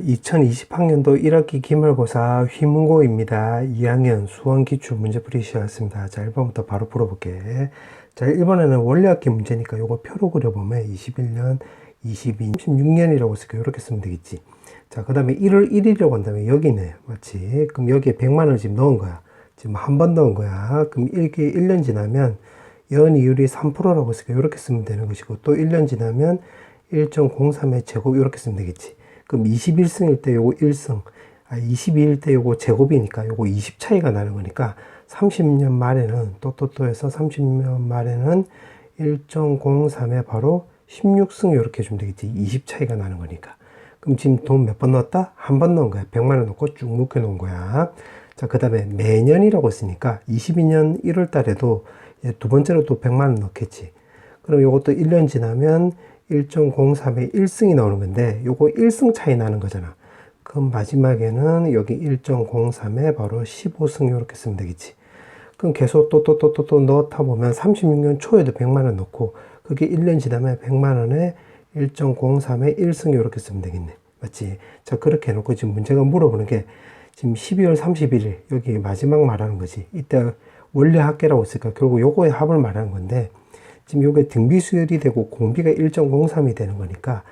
2020학년도 1학기 기말고사 휘문고입니다. 2학년 수원기출 문제풀이 시작했습니다. 자, 1번부터 바로 풀어볼게. 자, 1번에는 원래학기 문제니까 요거 표로 그려보면 21년, 22년, 36년이라고 쓸게요. 이렇게 쓰면 되겠지. 자, 그 다음에 1월 1일이라고 한다면 여기네. 맞지? 그럼 여기에 100만원을 지금 넣은 거야. 지금 한 번 넣은 거야. 그럼 이렇게 1년 지나면 연이율이 3%라고 쓸게요. 이렇게 쓰면 되는 것이고, 또 1년 지나면 1.03의 제곱 이렇게 쓰면 되겠지. 그럼 21승일 때 요거 1승, 22일 때 요거 제곱이니까 요거 20 차이가 나는 거니까 30년 말에는 또 해서 30년 말에는 1.03에 바로 16승 이렇게 해주면 되겠지. 20 차이가 나는 거니까. 그럼 지금 돈 몇 번 넣었다? 한 번 넣은 거야. 100만원 넣고 쭉 묶여 놓은 거야. 자, 그 다음에 매년이라고 했으니까 22년 1월 달에도 두 번째로 또 100만원 넣겠지. 그럼 요것도 1년 지나면 1.03에 1승이 나오는 건데 요거 1승 차이 나는 거잖아. 그럼 마지막에는 여기 1.03에 바로 15승 이렇게 쓰면 되겠지. 그럼 계속 또 넣다 보면 36년 초에도 100만원 넣고 그게 1년 지나면 100만원에 1.03에 1승 이렇게 쓰면 되겠네. 맞지? 자, 그렇게 해놓고 지금 문제가 물어보는 게 지금 12월 31일 여기 마지막 말하는 거지. 이때 원래 합계라고 했으니까 결국 요거의 합을 말하는 건데 지금 요게 등비수열이 되고 공비가 1.03이 되는 거니까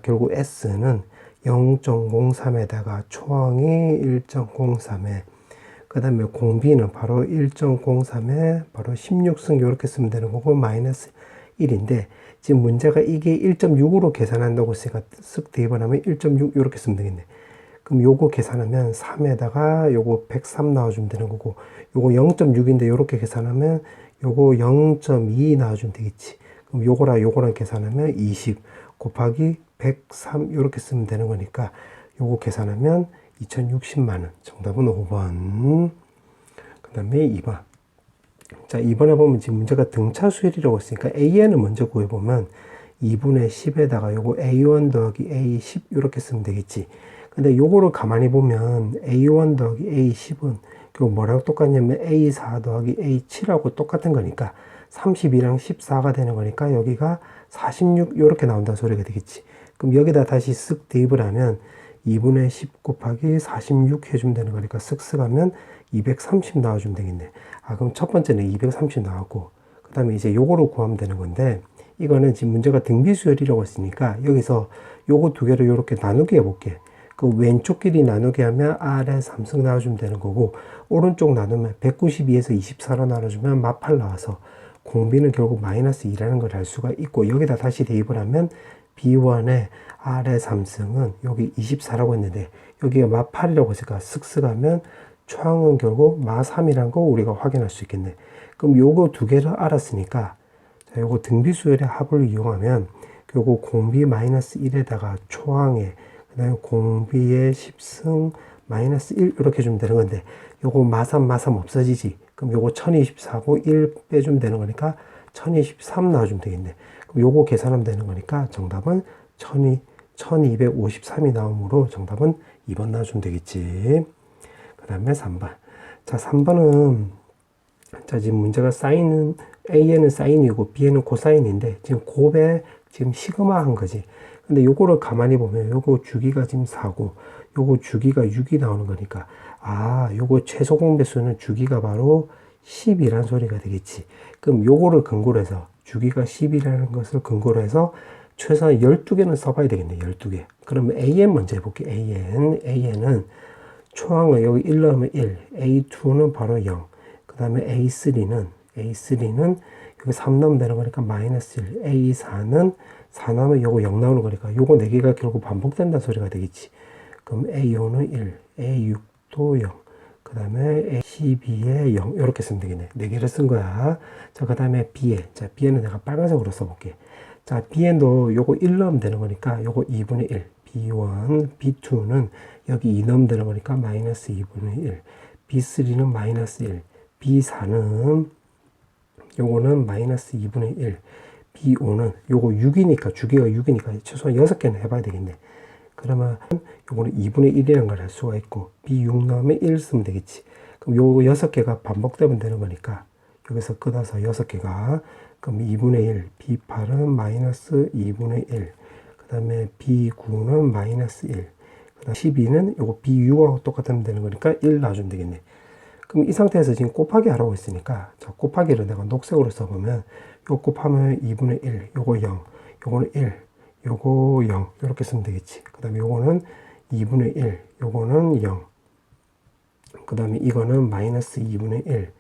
결국 S는 0.03에다가 초항이 1.03에 그 다음에 공비는 바로 1.03에 바로 16승 이렇게 쓰면 되는 거고 마이너스 1인데 지금 문제가 이게 1.6으로 계산한다고 했으니까 쓱 대입을 하면 1.6 이렇게 쓰면 되겠네. 그럼 요거 계산하면 3에다가 요거 103 나와주면 되는 거고 요거 0.6인데 요렇게 계산하면 요거 0.2 나와주면 되겠지. 그럼 요거랑 계산하면 20 곱하기 103 요렇게 쓰면 되는 거니까 요거 계산하면 2060만원. 정답은 5번. 그 다음에 2번. 자, 2번에 보면 지금 문제가 등차수열이라고 했으니까 AN을 먼저 구해보면 2분의 10에다가 요거 A1 더하기 A10 요렇게 쓰면 되겠지. 근데 요거를 가만히 보면 A1 더하기 A10은 결국 뭐랑 똑같냐면 A4 더하기 A7하고 똑같은 거니까 32랑 14가 되는 거니까 여기가 46 이렇게 나온다는 소리가 되겠지. 그럼 여기다 다시 쓱 대입을 하면 2분의 10 곱하기 46 해주면 되는 거니까 쓱쓱 하면 230 나와주면 되겠네. 그럼 첫 번째는 230 나왔고 그 다음에 이제 요거로 구하면 되는 건데 이거는 지금 문제가 등비수열이라고 했으니까 여기서 요거 두 개를 이렇게 나누게 해볼게. 그 왼쪽 길이 나누게 하면 R에 3승 나와주면 되는 거고 오른쪽 나누면 192에서 24로 나눠주면 마8 나와서 공비는 결국 마이너스 2라는 걸 알 수가 있고 여기다 다시 대입을 하면 B1의 R의 3승은 여기 24라고 했는데 여기가 마8이라고 했으니까 쓱쓱 하면 초항은 결국 마3이라는 거 우리가 확인할 수 있겠네. 그럼 요거 두 개를 알았으니까 자, 요거 등비수열의 합을 이용하면 결국 공비 마이너스 1에다가 초항에 그 다음에 공비의 10승 마이너스 1 이렇게 해주면 되는 건데 요거 마삼 없어지지. 그럼 요거 1024고 1 빼주면 되는 거니까 1023 나와주면 되겠네. 그럼 요거 계산하면 되는 거니까 정답은 1253이 나오므로 정답은 2번 나와주면 되겠지. 그 다음에 3번. 자, 3번은 자, 지금 문제가 사인은 A에는 사인이고 B에는 코사인인데 지금 곱에 지금 시그마 한 거지. 근데 요거를 가만히 보면 요거 주기가 지금 4고 요거 주기가 6이 나오는 거니까 요거 최소 공배수는 주기가 바로 10이란 소리가 되겠지. 그럼 요거를 근거로 해서 주기가 10이라는 것을 근거로 해서 최소한 12개는 써봐야 되겠네. 12개. 그러면 AN 먼저 해볼게. AN은 초항을 여기 1 넣으면 1, A2는 바로 0, 그 다음에 A3는 여기 3 넣으면 되는 거니까 마이너스 1, A4는 4 나오면 요거 0 나오는 거니까 요거 4개가 결국 반복된다는 소리가 되겠지. 그럼 A5는 1, A6도 0, 그 다음에 A12에 0 이렇게 쓰면 되겠네. 4개를 쓴 거야. 자, 그 다음에 B에. 자, B에는 내가 빨간색으로 써볼게. 자, B에도 요거 1 넣으면 되는 거니까 요거 2분의 1, B1, B2는 여기 2 넣으면 되는 거니까 마이너스 2분의 1, B3는 마이너스 1, B4는 요거는 마이너스 2분의 1, B5는 요거 6이니까 주기가 6이니까 최소한 6개는 해봐야 되겠네. 그러면 요거는 2분의 1이라는 걸 알 수가 있고 B6 나오면 1 쓰면 되겠지. 그럼 요거 6개가 반복되면 되는 거니까 여기서 끊어서 6개가 그럼 2분의 1, B8은 마이너스 2분의 1, 그 다음에 B9는 마이너스 1, 그다음 12는 요거 B6하고 똑같으면 되는 거니까 1 나와주면 되겠네. 그럼 이 상태에서 지금 곱하기 하라고 했으니까, 자, 곱하기를 내가 녹색으로 써보면, 요 곱하면 2분의 1, 요거 0, 요거는 1, 요거 0, 이렇게 쓰면 되겠지. 그 다음에 요거는 2분의 1, 요거는 0. 그 다음에 이거는 마이너스 2분의 1.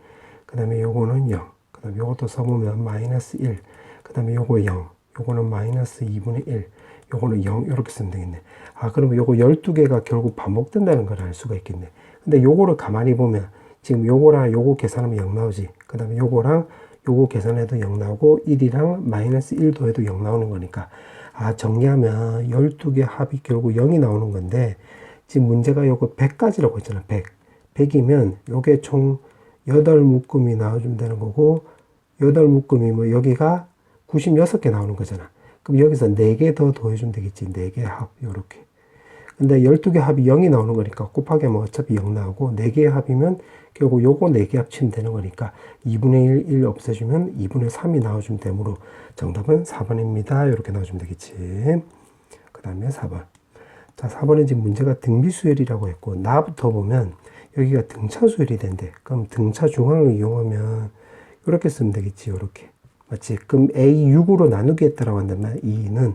그 다음에 요거는 0. 그 다음에 요것도 써보면 마이너스 1. 그 다음에 요거 0. 요거는 마이너스 2분의 1. 요거는 0. 이렇게 쓰면 되겠네. 아, 그러면 요거 12개가 결국 반복된다는 걸 알 수가 있겠네. 근데 요거를 가만히 보면, 지금 요거랑 요거 계산하면 0 나오지. 그 다음에 요거랑 요거 계산해도 0 나오고 1이랑 마이너스 1도 해도 0 나오는 거니까, 아, 정리하면 12개 합이 결국 0이 나오는 건데, 지금 문제가 요거 100까지라고 했잖아. 100. 100이면 요게 총 8묶음이 나와주면 되는 거고, 8묶음이면 여기가 96개 나오는 거잖아. 그럼 여기서 4개 더 더해주면 되겠지. 4개 합, 요렇게. 근데 12개 합이 0이 나오는 거니까 곱하기 하면 어차피 0 나오고, 4개의 합이면 결국 요거 4개 합치면 되는 거니까 2분의 1 없애주면 2분의 3이 나와주면 되므로 정답은 4번입니다. 이렇게 나와주면 되겠지. 그 다음에 4번. 자, 4번에 지금 문제가 등비수열이라고 했고, 나부터 보면 여기가 등차수열이 된대. 그럼 등차 중앙을 이용하면 이렇게 쓰면 되겠지. 이렇게. 맞지? 그럼 A6으로 나누기 했다라고 한다면 2는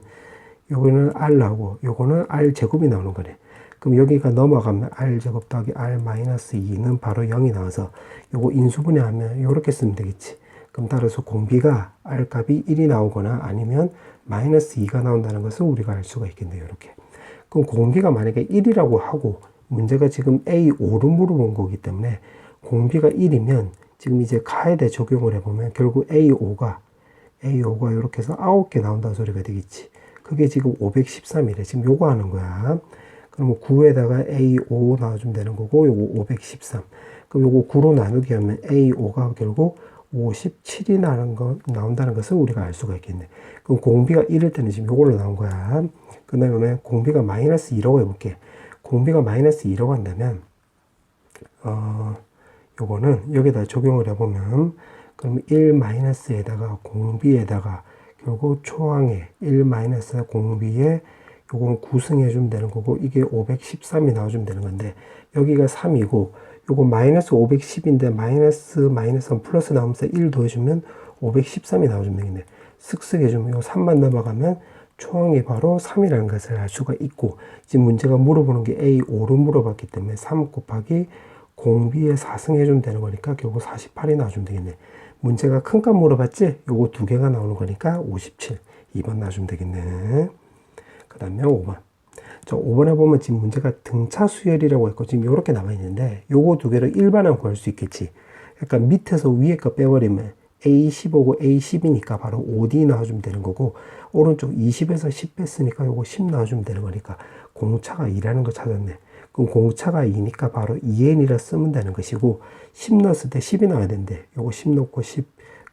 요거는 R 나오고 요거는 R 제곱이 나오는 거네. 그럼 여기가 넘어가면 R 제곱 더하기 R 마이너스 2는 바로 0이 나와서 요거 인수분해하면 요렇게 쓰면 되겠지. 그럼 따라서 공비가 R 값이 1이 나오거나 아니면 마이너스 2가 나온다는 것을 우리가 알 수가 있겠네요. 이렇게. 그럼 공비가 만약에 1이라고 하고 문제가 지금 A5로 물어본 거기 때문에 공비가 1이면 지금 이제 가에대 적용을 해보면 결국 A5가 이렇게 해서 9개 나온다는 소리가 되겠지. 그게 지금 513이래. 지금 요거 하는 거야. 그러면 9에다가 A5 나와주면 되는 거고, 요거 513. 그럼 요거 9로 나누기 하면 A5가 결국 57이 나온다는 것을 우리가 알 수가 있겠네. 그럼 공비가 1일 때는 지금 요걸로 나온 거야. 그 다음에 공비가 마이너스 2라고 해볼게. 공비가 마이너스 2라고 한다면, 요거는 여기다 적용을 해보면, 그럼 1 마이너스에다가 공비에다가 결국 초항에 1 마이너스 공비에 요건 구승해 주면 되는 거고, 이게 513이 나와주면 되는 건데, 여기가 3이고, 요거 마이너스 510인데, 마이너스 플러스 나오면서 1 더해주면 513이 나와주면 되겠네. 쓱쓱 해주면 요 3만 넘어가면 초항이 바로 3이라는 것을 알 수가 있고, 지금 문제가 물어보는 게 A5로 물어봤기 때문에 3 곱하기 공비에 4승 해주면 되는 거니까 결국 48이 나와주면 되겠네. 문제가 큰 값 물어봤지? 요거 2개가 나오는 거니까 57. 2번 나와주면 되겠네. 그 다음에 5번. 저 5번에 보면 지금 문제가 등차 수열이라고 했고, 지금 이렇게 나와 있는데, 요거 2개를 일반항 구할 수 있겠지. 그러니까 밑에서 위에 거 빼버리면 A15고 A10이니까 바로 5D 나와주면 되는 거고, 오른쪽 20에서 10 뺐으니까 요거 10 나와주면 되는 거니까, 공차가 2라는 거 찾았네. 그럼 공차가 2니까 바로 2n이라 쓰면 되는 것이고, 10 넣었을 때 10이 나와야 되는데, 요거 10 넣고 10,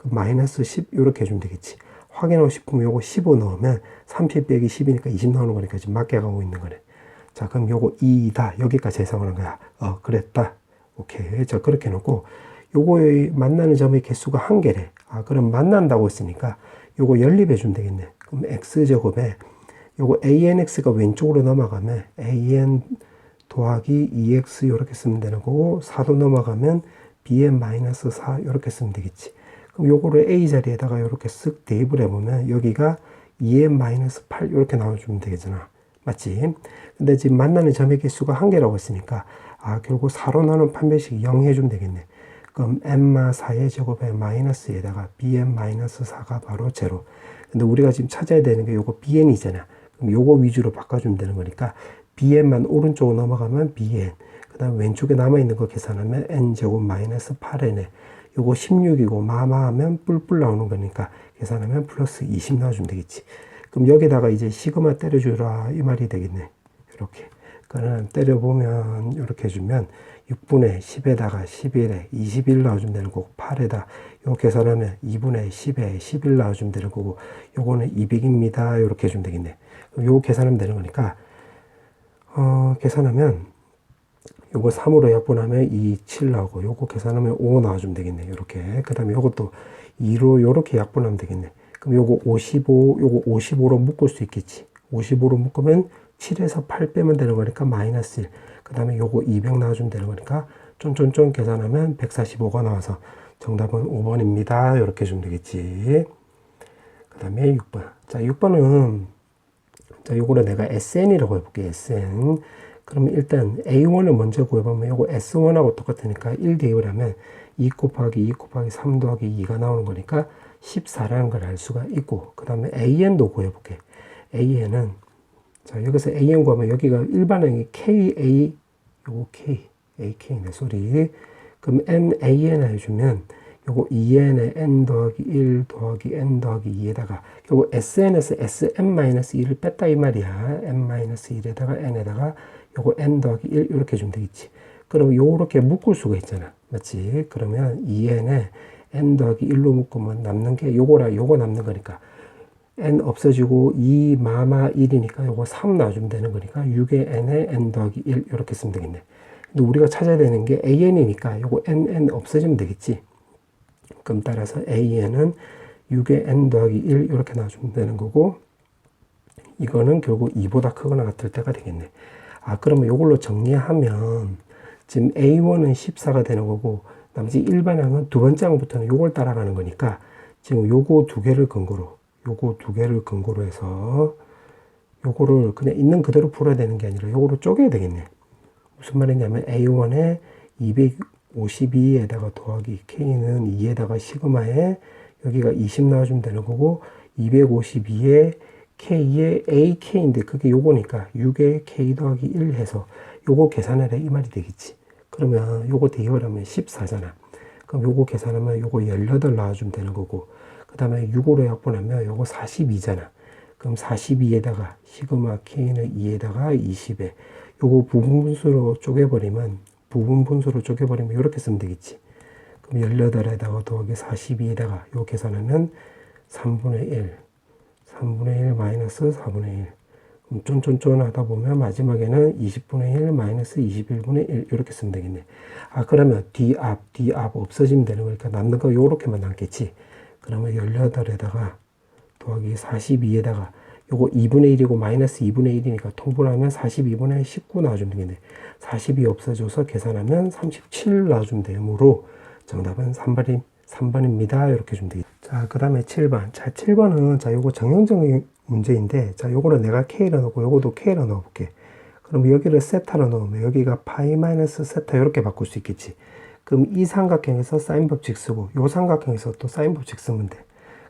마이너스 10, 요렇게 해주면 되겠지. 확인하고 싶으면 요거 15 넣으면 30 빼기 10이니까 20 나오는 거니까 지금 맞게 가고 있는 거네. 자, 그럼 요거 2다. 여기까지 해석하는 거야. 그랬다. 오케이. 자, 그렇게 해놓고, 요거의 만나는 점의 개수가 1개래. 아, 그럼 만난다고 했으니까 요거 연립해 주면 되겠네. 그럼 x제곱에 요거 anx가 왼쪽으로 넘어가면 an 더하기 2x 이렇게 쓰면 되는 거고, 4도 넘어가면 bn-4 이렇게 쓰면 되겠지. 그럼 요거를 a 자리에다가 이렇게 쓱 대입을 해보면 여기가 2n-8 이렇게 나와주면 되겠잖아. 맞지? 근데 지금 만나는 점의 개수가 1개라고 했으니까, 아, 결국 4로 나눈 판별식 0 해주면 되겠네. 그럼 n-4의 제곱에 마이너스에다가 bn-4가 바로 0. 근데 우리가 지금 찾아야 되는 게 요거 bn이잖아. 그럼 요거 위주로 바꿔주면 되는 거니까, bn만 오른쪽으로 넘어가면 bn. 그 다음 왼쪽에 남아있는 거 계산하면 n제곱 마이너스 8n에 요거 16이고 마마하면 뿔뿔 나오는 거니까 계산하면 플러스 20 나와주면 되겠지. 그럼 여기다가 이제 시그마 때려주라 이 말이 되겠네. 이렇게. 그러면 때려보면 이렇게 해주면 6분의 10에다가 11에 21 나와주면 되는 거고, 8에다 요 계산하면 2분의 10에 11 나와주면 되는 거고, 요거는 200입니다. 이렇게 해주면 되겠네. 그럼 요 계산하면 되는 거니까, 계산하면 요거 3으로 약분하면 2, 7 나오고, 요거 계산하면 5 나와주면 되겠네. 요렇게. 그 다음에 요것도 2로 요렇게 약분하면 되겠네. 그럼 요거 55, 요거 55로 묶을 수 있겠지. 55로 묶으면 7에서 8 빼면 되는 거니까 마이너스 1. 그 다음에 요거 200 나와주면 되는 거니까 쫀쫀쫀 계산하면 145가 나와서 정답은 5번입니다. 이렇게 주면 되겠지. 그 다음에 6번. 자, 6번은, 자, 요거를 내가 SN이라고 해볼게. SN. 그러면 일단 A1을 먼저 구해보면 요거 S1하고 똑같으니까 1 대입을 하면 2 곱하기 2 곱하기 3 더하기 2가 나오는 거니까 14라는 걸 알 수가 있고, 그 다음에 AN도 구해볼게. AN은, 자, 여기서 AN 구하면 여기가 일반항이 KA, 요거 K, AK네, 소리. 그럼 NAN 해주면 요거 2n에 n 더하기 1 더하기 n 더하기 2에다가 요거 SN에서 SM-1을 뺐다 이 말이야. n-1에다가 n에다가 요거 n 더하기 1 이렇게 주면 되겠지. 그럼 요렇게 묶을 수가 있잖아. 맞지? 그러면 2n에 n 더하기 1로 묶으면 남는 게 요거랑 요거 남는 거니까 n 없어지고 2 마마 1이니까 요거 3 놔주면 되는 거니까 6의 n에 n 더하기 1 이렇게 쓰면 되겠네. 근데 우리가 찾아야 되는 게 an이니까 요거 n 없어지면 되겠지. 그럼 따라서 an은 6의 n 더하기 1 이렇게 놔주면 되는 거고, 이거는 결국 2보다 크거나 같을 때가 되겠네. 아, 그러면 요걸로 정리하면 지금 A1은 14가 되는 거고, 나머지 일반항은 두 번째 항부터는 요걸 따라가는 거니까 지금 요거 두 개를 근거로 해서 요거를 그냥 있는 그대로 풀어야 되는 게 아니라 요거를 쪼개야 되겠네. 무슨 말이냐면 A1에 252에다가 더하기 K는 2에다가 시그마에 여기가 20 나와주면 되는 거고, 252에 K에 AK인데 그게 요거니까 6에 K 더하기 1 해서 요거 계산을 해 이 말이 되겠지. 그러면 요거 대입을 하면 14잖아. 그럼 요거 계산하면 요거 18 나와주면 되는 거고, 그 다음에 6으로 약분하면 요거 42잖아. 그럼 42에다가 시그마 K는 2에다가 20에 요거 부분분수로 쪼개버리면 이렇게 쓰면 되겠지. 그럼 18에다가 더하기 42에다가 요 계산하면 3분의 1 마이너스 4분의 1. 그럼 쫀쫀쫀 하다 보면 마지막에는 20분의 1 마이너스 21분의 1 이렇게 쓰면 되겠네. 아, 그러면 뒤앞 없어지면 되는 거니까 남는 거 요렇게만 남겠지. 그러면 18에다가 더하기 42에다가 요거 2분의 1이고 마이너스 2분의 1이니까 통분하면 42분의 19 나와주면 되겠네. 42 없어져서 계산하면 37 나와주면 되므로 정답은 3번입니다. 이렇게 주면 되겠다. 자, 그 다음에 7번. 자, 7번은, 자, 요거 정형적인 문제인데, 자, 요거를 내가 K로 넣고, 요거도 K로 넣어볼게. 그럼 여기를 세타로 넣으면, 여기가 파이 마이너스 세타, 이렇게 바꿀 수 있겠지. 그럼 이 삼각형에서 사인 법칙 쓰고, 요 삼각형에서 또 사인 법칙 쓰면 돼.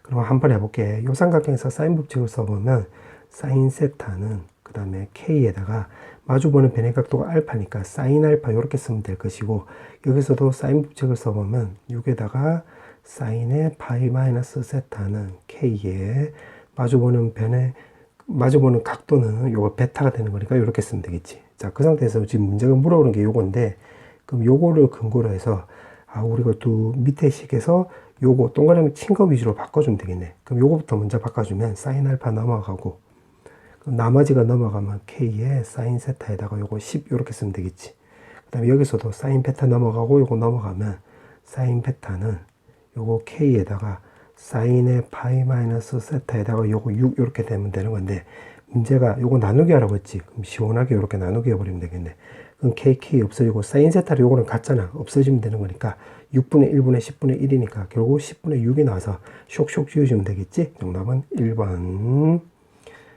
그럼 한번 해볼게. 요 삼각형에서 사인 법칙을 써보면, 사인 세타는, 그 다음에 K에다가, 마주보는 변의 각도가 알파니까 사인 알파 이렇게 쓰면 될 것이고, 여기서도 사인 법칙을 써보면 6에다가 사인의 파이 마이너스 세타는 K에 마주보는 각도는 요거 베타가 되는 거니까 이렇게 쓰면 되겠지. 자, 그 상태에서 지금 문제가 물어보는 게 요건데, 그럼 요거를 근거로 해서 우리가 또 밑에 식에서 요거 동그라미 친 거 위주로 바꿔주면 되겠네. 그럼 요거부터 먼저 바꿔주면 사인 알파 넘어가고, 나머지가 넘어가면 K에 사인 세타에다가 요거 10 이렇게 쓰면 되겠지. 그 다음에 여기서도 사인 베타 넘어가고 요거 넘어가면 사인 베타는 요거 K에다가 사인의 파이 마이너스 세타에다가 요거 6 이렇게 되면 되는 건데, 문제가 요거 나누기 하라고 했지. 그럼 시원하게 이렇게 나누기 해버리면 되겠네. 그럼 KK 없어지고 사인 세타를 요거는 같잖아. 없어지면 되는 거니까 6분의 1분의 10분의 1이니까 결국 10분의 6이 나와서 쇽쇽 지우시면 되겠지. 정답은 1번.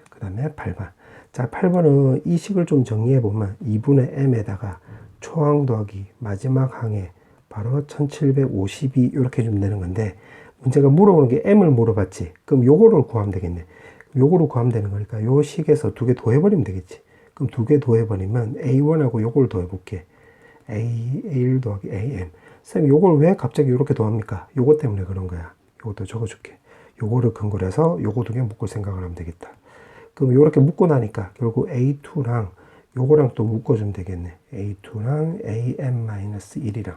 그 다음에 8번. 자, 8번은 이 식을 좀 정리해보면 2분의 m에다가 초항 더하기 마지막 항에 바로 1752 이렇게 주면 되는 건데, 문제가 물어보는 게 m을 물어봤지. 그럼 요거를 구하면 되겠네. 요거를 구하면 되는 거니까 요 식에서 두 개 더해버리면 되겠지. 그럼 두 개 더해버리면 a1하고 요걸 더해볼게. a1 더하기 am. 쌤, 요걸 왜 갑자기 이렇게 더합니까? 요거 때문에 그런 거야. 요것도 적어줄게. 요거를 근거로 해서 요거 두 개 묶을 생각을 하면 되겠다. 그럼 요렇게 묶고 나니까 결국 A2랑 요거랑 또 묶어주면 되겠네. A2랑 AM-1이랑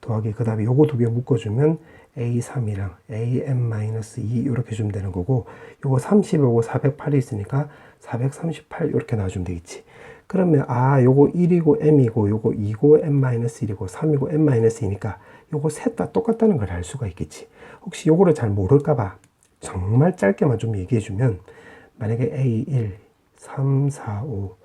더하기, 그 다음에 요거 두 개 묶어주면 A3이랑 AM-2 이렇게 주면 되는 거고, 요거 30하고 408이 있으니까 438 이렇게 나와주면 되겠지. 그러면 요거 1이고 M이고 요거 2고 M-1이고 3이고 M-2니까 요거 셋 다 똑같다는 걸 알 수가 있겠지. 혹시 요거를 잘 모를까봐 정말 짧게만 좀 얘기해주면, 만약에 A1, 3, 4, 5.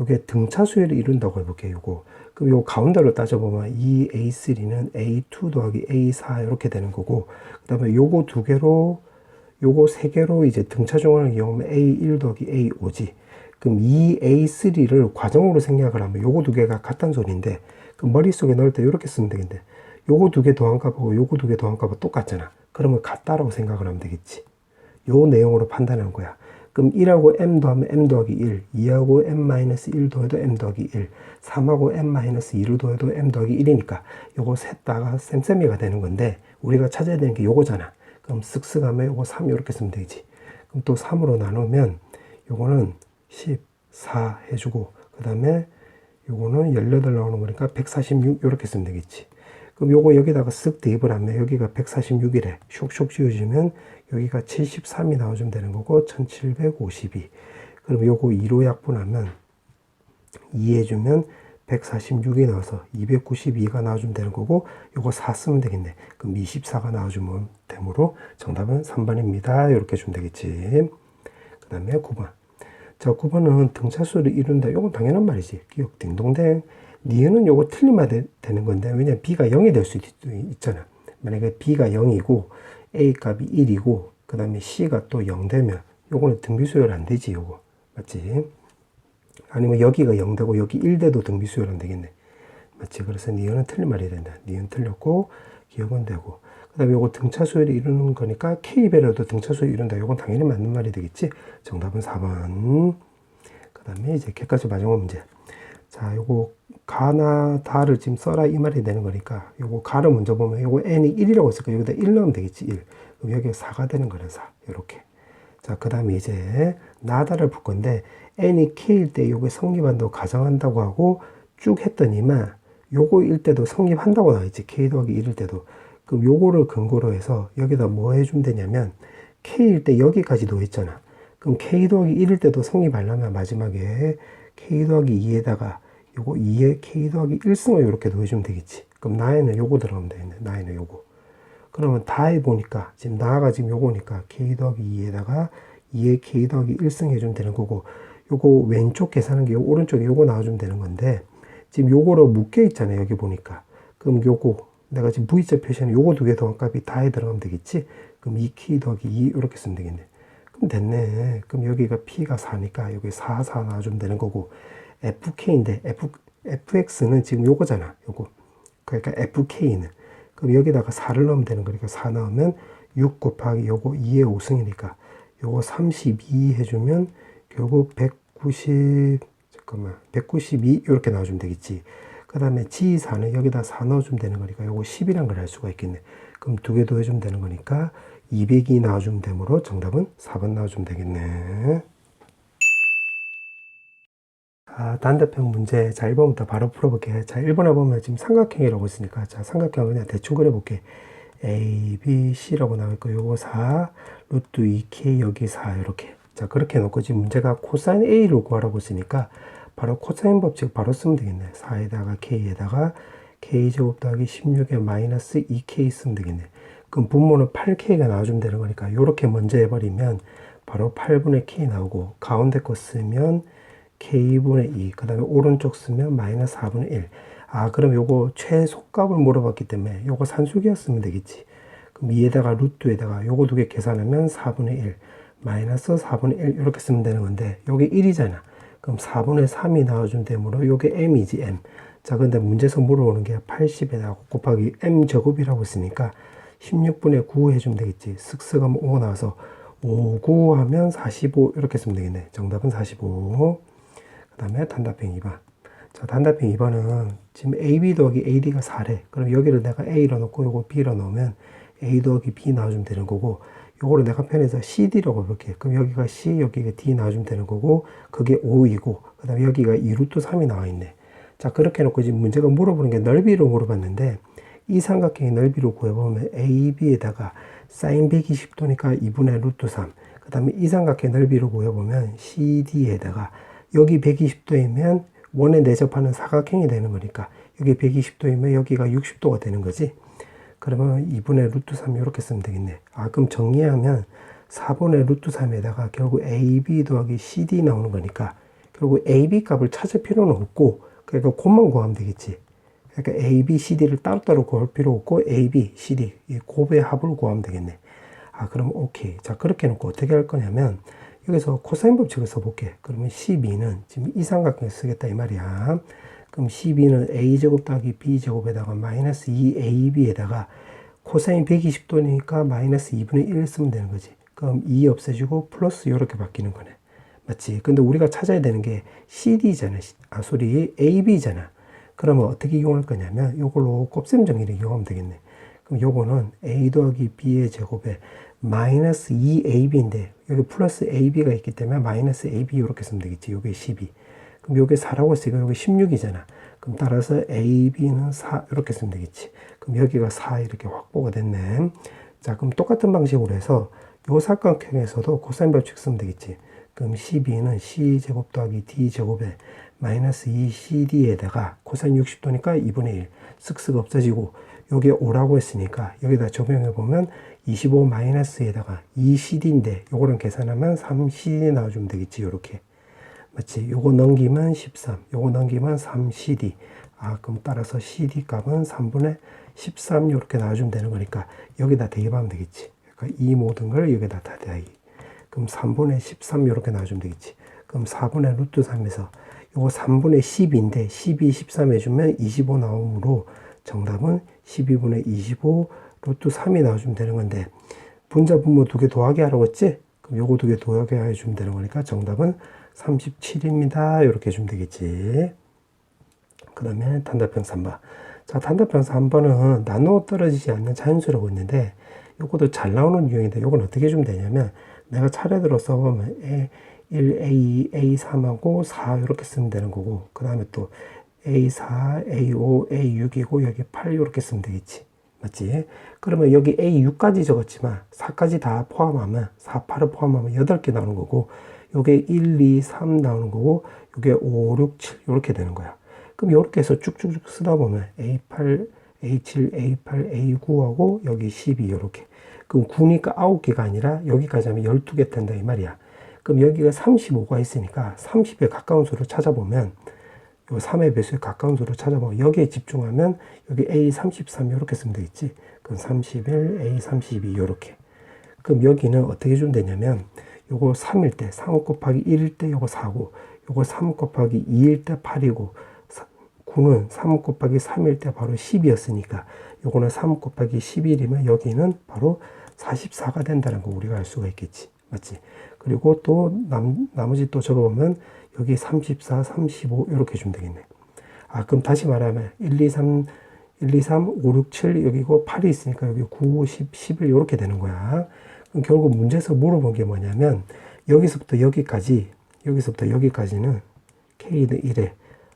요게 등차 수열을 이룬다고 해볼게요. 요거. 그럼 요 가운데로 따져보면 이 A3는 A2 더하기 A4 이렇게 되는 거고, 그 다음에 요거 두 개로, 요거 세 개로 이제 등차 중앙을 이용하면 A1 더하기 A5지. 그럼 이 A3를 과정으로 생략을 하면 요거 두 개가 같다는 소리인데, 그 머릿속에 넣을 때 이렇게 쓰면 되겠네. 요거 두 개 더한 값하고 요거 두 개 더한 값은 똑같잖아. 그러면 같다라고 생각을 하면 되겠지. 요 내용으로 판단하는 거야. 그럼 1하고 m 더하면 m 더하기 1, 2하고 m-1 더해도 m 더하기 1, 3하고 m-2를 더해도 m 더하기 1이니까 요거 셋 다가 쌤쌤이가 되는 건데, 우리가 찾아야 되는 게 요거잖아. 그럼 쓱쓱 하면 요거 3 이렇게 쓰면 되지. 그럼 또 3으로 나누면 요거는 14 해주고, 그 다음에 요거는 18 나오는 거니까 146 이렇게 쓰면 되겠지. 그럼 요거 여기다가 쓱 대입을 하면 여기가 146이래. 슉슉 지워주면 여기가 73이 나와주면 되는 거고 1752. 그럼 요거 2로 약분하면 2 해주면 146이 나와서 292가 나와주면 되는 거고, 요거 4 쓰면 되겠네. 그럼 24가 나와주면 되므로 정답은 3번입니다. 이렇게 주면 되겠지. 그 다음에 9번. 자, 9번은 등차수를 이룬다. 요건 당연한 말이지. 기억 딩동댕. 니은은 요거 틀리면 되는 건데, 왜냐면 b가 0이 될 수도 있잖아. 만약에 b가 0이고 a 값이 1이고 그 다음에 c가 또 0 되면 요거는 등비수열 안 되지. 요거 맞지? 아니면 여기가 0 되고 여기 1 돼도 등비수열 안 되겠네. 맞지? 그래서 니은은 틀린 말이 된다. 니은 틀렸고 기억은 되고, 그 다음에 요거 등차수열이 이루는 거니까 K배려도 등차수열이 이룬다. 요건 당연히 맞는 말이 되겠지. 정답은 4번. 그 다음에 이제 객관식 마지막 문제. 자, 요거 가나 다를 지금 써라 이 말이 되는 거니까 요거 가를 먼저 보면 요거 n이 1이라고 했으니까 여기다 1 넣으면 되겠지. 1. 그럼 여기가 4가 되는 거는 4. 요렇게. 자, 그 다음에 이제 나다를 풀 건데, n이 k일 때 요게 성립한다고 가정한다고 하고 쭉 했더니만 요거일 때도 성립한다고 나와있지. k 더하기 1일 때도. 그럼 요거를 근거로 해서 여기다 뭐 해주면 되냐면 k일 때 여기까지 놓였잖아. 그럼 k 더하기 1일 때도 성립하려면 마지막에 k 더하기 2에다가 요거 2에 k 더하기 1승을 이렇게 넣어주면 되겠지. 그럼 나에는 요거 들어가면 되겠네. 나에는 요거. 그러면 다 해보니까 지금 나가 지금 요거니까 k 더하기 2에다가 2에 k 더하기 1승 해주면 되는 거고, 요거 왼쪽 계산한 게 오른쪽에 요거 나와주면 되는 건데, 지금 요거로 묶여 있잖아요. 여기 보니까. 그럼 요거 내가 지금 V자 표시하는 요거 두 개 더한 값이 다에 들어가면 되겠지. 그럼 2k 더하기 2 이렇게 쓰면 되겠네. 그럼 됐네. 그럼 여기가 P가 4니까 여기 4, 4 나와주면 되는 거고, FK인데 FX는 지금 요거잖아. 요거. 그러니까 FK는. 그럼 여기다가 4를 넣으면 되는 거니까 4 넣으면 6 곱하기 요거 2의 5승이니까 요거 32 해주면 결국 192 이렇게 나와주면 되겠지. 그 다음에 G4는 여기다 4 넣어주면 되는 거니까 요거 10이란 걸 알 수가 있겠네. 그럼 두 개 더 해주면 되는 거니까 200이 나와주면 되므로 정답은 4번 나와주면 되겠네. 아, 단답형 문제. 자, 1번부터 바로 풀어볼게. 자, 1번에 보면 지금 삼각형이라고 있으니까, 자, 삼각형을 그냥 대충 그려볼게. A, B, C라고 나와있고, 요거 4, 루트 2K, 여기 4, 이렇게. 자, 그렇게 해놓고 지금 문제가 코사인 A를 구하라고 있으니까, 바로 코사인 법칙 바로 쓰면 되겠네. 4에다가 K에다가 K제곱 더하기 16에 마이너스 2K 쓰면 되겠네. 그럼 분모는 8K가 나와주면 되는 거니까, 요렇게 먼저 해버리면, 바로 8분의 K 나오고, 가운데 거 쓰면, K분의 2, 그 다음에 오른쪽 쓰면 마이너스 4분의 1. 아, 그럼 요거 최소값을 물어봤기 때문에 요거 산수기였으면 되겠지. 그럼 2에다가 루트에다가 요거 두 개 계산하면 4분의 1, 마이너스 4분의 1 이렇게 쓰면 되는 건데, 요게 1이잖아. 그럼 4분의 3이 나와주면 되므로 요게 m이지, m. 자, 근데 문제에서 물어보는 게 80에다가 곱하기 m 제곱이라고 했으니까 16분의 9 해주면 되겠지. 쓱쓱 하면 5 나와서 5, 9 하면 45 이렇게 쓰면 되겠네. 정답은 45. 그 다음에 단답형 2번. 자, 단답형 2번은 지금 AB 더하기 AD가 4래. 그럼 여기를 내가 A로 넣고 요거 B로 넣으면 A 더하기 B 나와주면 되는 거고, 요거를 내가 편해서 CD라고 볼게. 그럼 여기가 C, 여기가 D 나와주면 되는 거고, 그게 5이고, 그 다음에 여기가 2루트 3이 나와 있네. 자, 그렇게 해놓고 지금 문제가 물어보는 게 넓이로 물어봤는데, 이 삼각형의 넓이로 구해보면 AB에다가 사인 120도니까 2분의 루트 3. 그 다음에 이 삼각형의 넓이로 구해보면 CD에다가 여기 120도이면 원에 내접하는 사각형이 되는 거니까 여기 120도이면 여기가 60도가 되는 거지. 그러면 2분의 루트 3 이렇게 쓰면 되겠네. 아, 그럼 정리하면 4분의 루트 3에다가 결국 AB 더하기 CD 나오는 거니까 결국 AB 값을 찾을 필요는 없고 그러니까 곱만 구하면 되겠지. 그러니까 A, B, CD를 따로따로 구할 필요 없고 A, B, CD 이 곱의 합을 구하면 되겠네. 아 그럼 오케이. 자 그렇게 해놓고 어떻게 할 거냐면 여기서 코사인 법칙을 써볼게. 그러면 12는 지금 이 삼각형을 쓰겠다 이 말이야. 그럼 12는 A제곱 더하기 B제곱에다가 마이너스 2AB에다가 코사인 120도니까 마이너스 2분의 1 쓰면 되는 거지. 그럼 2 없애지고 플러스 이렇게 바뀌는 거네. 맞지? 근데 우리가 찾아야 되는 게 CD잖아. AB잖아. 그러면 어떻게 이용할 거냐면 이걸로 곱셈 정의를 이용하면 되겠네. 그럼 요거는 A 더하기 B의 제곱에 마이너스 2AB인데 여기 플러스 AB가 있기 때문에 마이너스 AB 이렇게 쓰면 되겠지. 요게 12. 그럼 요게 4라고 했으니까 요게 16이잖아. 그럼 따라서 AB는 4 이렇게 쓰면 되겠지. 그럼 여기가 4 이렇게 확보가 됐네. 자 그럼 똑같은 방식으로 해서 요 삼각형에서도 코사인 법칙 쓰면 되겠지. 그럼 12는 C제곱 더하기 D제곱에 마이너스 2CD에다가 코사인 60도니까 2분의 1 쓱쓱 없어지고 요게 5라고 했으니까 여기다 적용해 보면 25 마이너스에다가 2CD인데 요거랑 계산하면 3CD 나와주면 되겠지. 요렇게 맞지? 요거 넘기면 13 요거 넘기면 3CD 아 그럼 따라서 CD 값은 3분의 13 요렇게 나와주면 되는 거니까 여기다 대입하면 되겠지. 그러니까 이 모든 걸 여기다 다 대입. 그럼 3분의 13 이렇게 나와주면 되겠지. 그럼 4분의 루트 3에서 요거 3분의 10인데 12, 13 해주면 25 나오므로 정답은 12분의 25 루트 3이 나와주면 되는 건데 분자 분모 두 개 더하기 하라고 했지? 그럼 요거 두 개 더하기 해주면 되는 거니까 정답은 37입니다. 이렇게 해주면 되겠지. 그 다음에 단답형 3번. 자, 단답형 3번은 나누어 떨어지지 않는 자연수라고 있는데 요것도 잘 나오는 유형인데 요건 어떻게 해주면 되냐면 내가 차례대로 써보면 1, A2, A3하고 4 이렇게 쓰면 되는 거고 그 다음에 또 A4, A5, A6이고 여기 8 이렇게 쓰면 되겠지. 맞지? 그러면 여기 A6까지 적었지만 4까지 다 포함하면 4, 8을 포함하면 8개 나오는 거고 요게 1, 2, 3 나오는 거고 요게 5, 6, 7 이렇게 되는 거야. 그럼 이렇게 해서 쭉쭉쭉 쓰다 보면 A8, A7, A8, A9하고 여기 12 이렇게. 그럼 9니까 9개가 아니라 여기까지 하면 12개 된다 이 말이야. 그럼 여기가 35가 있으니까 30에 가까운 수를 찾아보면 요 3의 배수에 가까운 수를 찾아보면 여기에 집중하면 여기 A33 이렇게 쓰면 되겠지. 그럼 31, A32 이렇게. 그럼 여기는 어떻게 주면 되냐면 요거 3일 때 3 곱하기 1일 때 요거 4고 요거 3 곱하기 2일 때 8이고 9는 3 곱하기 3일 때 바로 10이었으니까 요거는 3 곱하기 11이면 여기는 바로 44가 된다는 거 우리가 알 수가 있겠지. 맞지? 그리고 또 나머지 또 적어보면 여기 34, 35 이렇게 주면 되겠네. 아 그럼 다시 말하면 1, 2, 3, 5, 6, 7 여기고 8이 있으니까 여기 9, 10, 11 이렇게 되는 거야. 그럼 결국 문제에서 물어본 게 뭐냐면 여기서부터 여기까지는 K는 1에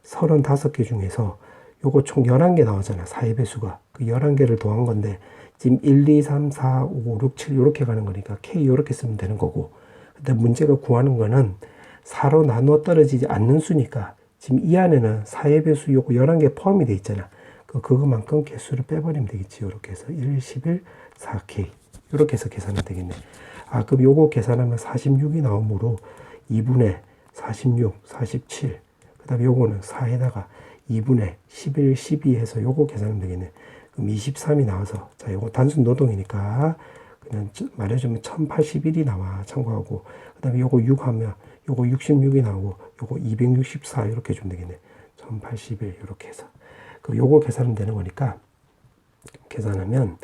35개 중에서 요거 총 11개 나오잖아. 4의 배수가. 그 11개를 더한 건데 지금 1, 2, 3, 4, 5, 6, 7 이렇게 가는 거니까 K 이렇게 쓰면 되는 거고 근데 문제가 구하는 거는 4로 나누어 떨어지지 않는 수니까 지금 이 안에는 4의 배수 요거 11개 포함이 돼 있잖아. 그거만큼 개수를 빼버리면 되겠지. 이렇게 해서 1, 11, 4K 이렇게 해서 계산하면 되겠네. 아 그럼 요거 계산하면 46이 나오므로 2분의 46, 47 그 다음에 요거는 4에다가 2분의 11, 12 해서 요거 계산하면 되겠네. 그럼 23이 나와서 자 요거 단순 노동이니까 그냥 말해주면 1081이 나와. 참고하고 그 다음에 요거 6 하면 요거 66이 나오고 요거 264 이렇게 주면 되겠네. 1081 이렇게 해서 그 요거 계산하면 되는 거니까 계산하면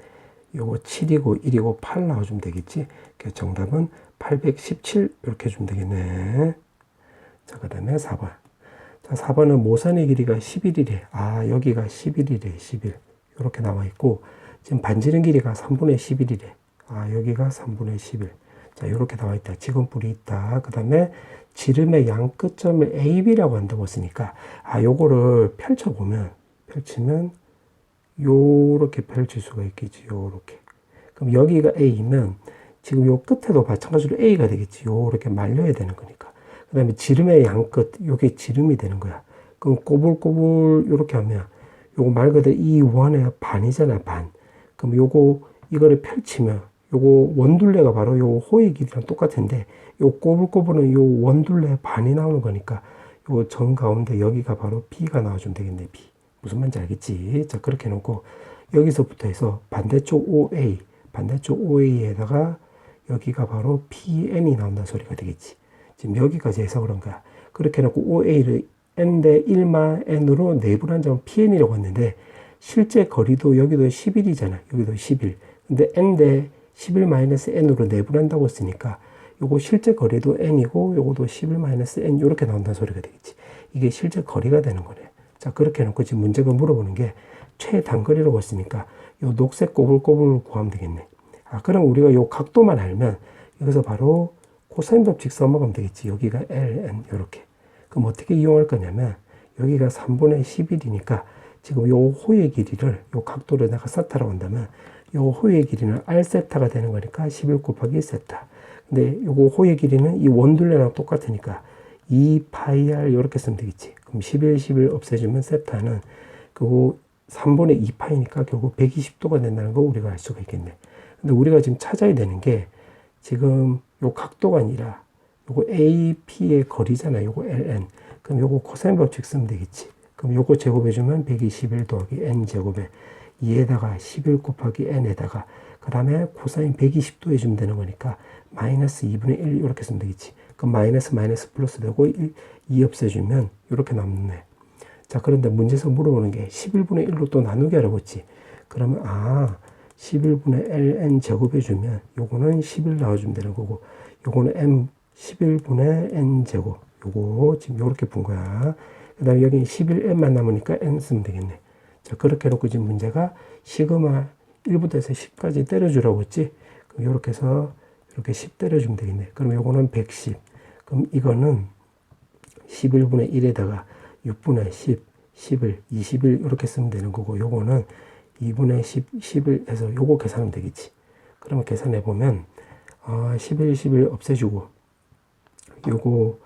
요거 7이고 1이고 8 나와주면 되겠지. 그래서 정답은 817 이렇게 주면 되겠네. 자 그 다음에 4번. 자 4번은 모선의 길이가 11이래. 아 여기가 11이래. 11 이렇게 나와 있고 지금 반지름 길이가 3분의 11이래. 아 여기가 3분의 11. 자 이렇게 나와 있다. 지금뿔이 있다. 그 다음에 지름의 양 끝점을 AB라고 한다고 했으니까 아 요거를 펼치면 요렇게 펼칠 수가 있겠지. 요렇게. 그럼 여기가 A면 지금 요 끝에도 마찬가지로 A가 되겠지. 요렇게 말려야 되는 거니까. 그 다음에 지름의 양 끝, 요게 지름이 되는 거야. 그럼 꼬불꼬불 요렇게 하면 요거 말 그대로 이 원의 반이잖아, 반. 그럼 이거를 펼치면 요거 원둘레가 바로 요 호의 길이랑 똑같은데 요 꼬불꼬불은 요 원둘레 반이 나오는 거니까 요 정 가운데 여기가 바로 B가 나와주면 되겠네. B. 무슨 말인지 알겠지? 자, 그렇게 해놓고 여기서부터 해서 반대쪽 OA에다가 여기가 바로 PN이 나온다는 소리가 되겠지. 지금 여기까지 해서 그런 거야. 그렇게 해놓고 OA를 N대 1마 N으로 내분한 점은 PN이라고 했는데 실제 거리도 여기도 11이잖아. 여기도 11. 근데 N대 11-N으로 내분한다고 했으니까 요거 실제 거리도 N이고 요거도 11-N 이렇게 나온다는 소리가 되겠지. 이게 실제 거리가 되는 거네. 자, 그렇게 해놓고 지금 문제가 물어보는 게 최단거리라고 했으니까 요 녹색 꼬불꼬불 구하면 되겠네. 아, 그럼 우리가 요 각도만 알면 여기서 바로 코사인 법칙 써먹으면 되겠지. 여기가 ln 요렇게. 그럼 어떻게 이용할 거냐면 여기가 3분의 11이니까 지금 요 호의 길이를 요 각도를 내가 세타라고 한다면 요 호의 길이는 r 세타가 되는 거니까 11 곱하기 1 세타. 근데 요거 호의 길이는 이 원둘레랑 똑같으니까 2파이r 이렇게 쓰면 되겠지. 그럼 11 없애주면 세타는 그거 3분의 2파이니까 결국 120도가 된다는 거 우리가 알 수가 있겠네. 근데 우리가 지금 찾아야 되는 게 지금 요 각도가 아니라 요거 AP의 거리잖아요. 요거 LN. 그럼 요거 코사인 법칙 쓰면 되겠지. 그럼 요거 제곱해주면 121 더하기 N 제곱에 2에다가 11 곱하기 N에다가 그 다음에 코사인 120도 해주면 되는 거니까 마이너스 2분의 1 이렇게 쓰면 되겠지. 그럼 마이너스 플러스 되고 2 없애주면 이렇게 남네. 자, 그런데 문제에서 물어보는 게 11분의 1로 또 나누기 하라고 했지. 그러면 11분의 ln 제곱해주면 요거는 11 나와주면 되는 거고 요거는 m 11분의 n 제곱 요거 지금 요렇게 푼 거야. 그 다음에 여기 11n만 남으니까 n 쓰면 되겠네. 자, 그렇게 해놓고 지금 문제가 시그마 1부터 해서 10까지 때려주라고 했지. 그럼 요렇게 해서 이렇게 10 때려주면 되겠네. 그럼 요거는 110. 그럼 이거는 11분의 1에다가 6분의 10, 11, 21 이렇게 쓰면 되는 거고 요거는 2분의 10, 11 해서 요거 계산하면 되겠지. 그러면 계산해보면 11 없애주고 요거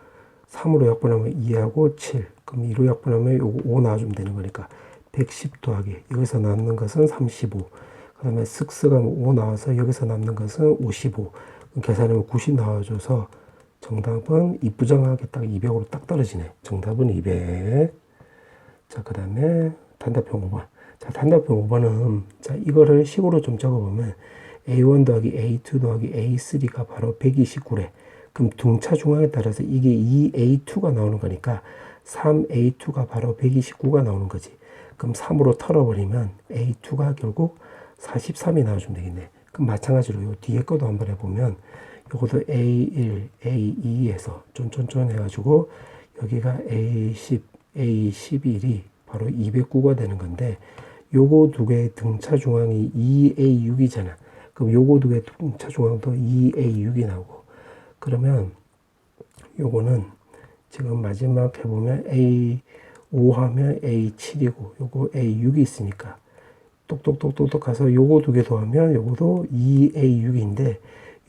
3으로 약분하면 2하고 7 그럼 2로 약분하면 요거 5 나와주면 되는 거니까 110 더하기 여기서 남는 것은 35 그 다음에 쓱쓱 하면 5 나와서 여기서 남는 것은 55 계산하면 90 나와줘서 정답은 이부정하게 딱 200으로 딱 떨어지네. 정답은 200. 자, 그 다음에 단답형 5번. 자, 단답형 5번은 자, 이거를 식으로 좀 적어보면 A1 더하기 A2 더하기 A3가 바로 129래. 그럼 등차 중앙에 따라서 이게 2A2가 나오는 거니까 3A2가 바로 129가 나오는 거지. 그럼 3으로 털어버리면 A2가 결국 43이 나와주면 되겠네. 그럼 마찬가지로 요 뒤에 것도 한번 해보면 요것도 A1, A2에서 쫀쫀쫀 해가지고 여기가 A10, A11이 바로 209가 되는 건데 요거 두 개의 등차 중앙이 2A6이잖아. 그럼 요거 두 개의 등차 중앙도 2A6이 나오고 그러면 요거는 지금 마지막 해보면 A5 하면 A7이고 요거 A6이 있으니까 똑똑똑똑똑 가서 요거 두 개 더하면 요거도 2A6인데